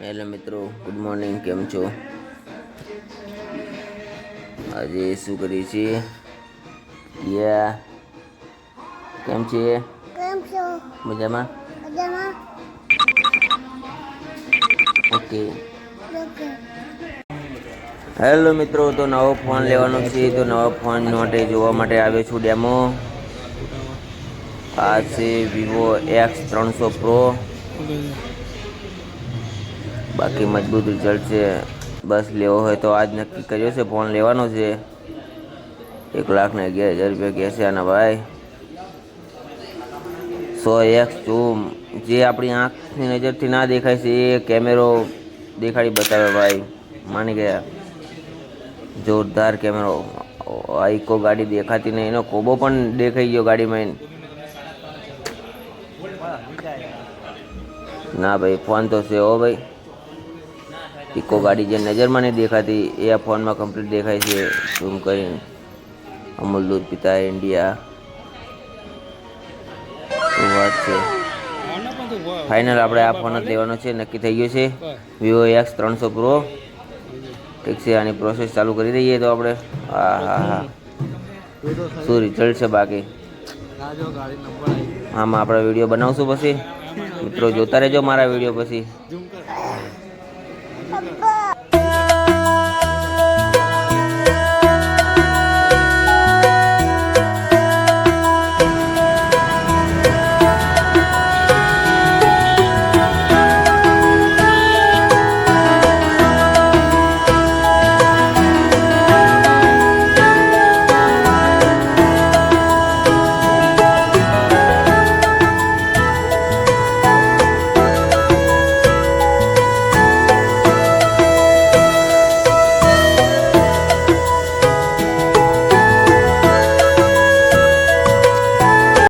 Hello મિત્રો, good morning. કેમ છો? આજે શું કરીએ છીએ? યા કેમ છે? કેમ છો? મજામાં? મજામાં? ઓકે. ઓકે. હેલો મિત્રો, તો નવો ફોન લેવાનો છે, તો નવા ફોન માટે જોવા માટે આવ્યો છું ડેમો. આ છે વિવો X300 Pro. બાકી મજબૂત રિઝલ્ટ છે. બસ લેવો હોય તો આજ નક્કી કર્યો છે, ફોન લેવાનો છે. 1,11,000 રૂપિયા કહે છે આના ભાઈ. 100x ઝૂમ, જે આપણી આંખની નજરથી ના દેખાય છે એ કેમેરો દેખાડી બતાવે ભાઈ. માની ગયા. જોરદાર કેમેરો. ઇકો ગાડી દેખાતી નહીં, એનો કોબો પણ દેખાઈ ગયો ગાડીમાં. ના ભાઈ, ફોન તો છે હો ભાઈ. ઇકો ગાડી જે નજરમાં નહીં દેખાતી એ આ ફોનમાં કમ્પ્લીટ દેખાય છે. ઝૂમ કરીને અમૂલ દૂધ પિતા ઇન્ડિયા. શું વાત છે. ફાઇનલ આપણે આ ફોન જ લેવાનો છે, નક્કી થઈ ગયું છે. Vivo X300 Pro. ઠીક છે, આની પ્રોસેસ ચાલુ કરી દઈએ તો આપણે. હા હા હા, શું રિઝલ્ટ છે બાકી? આમાં આપણે વિડીયો બનાવશું પછી. મિત્રો જોતા રહેજો મારા વિડીયો પછી. પપ્પા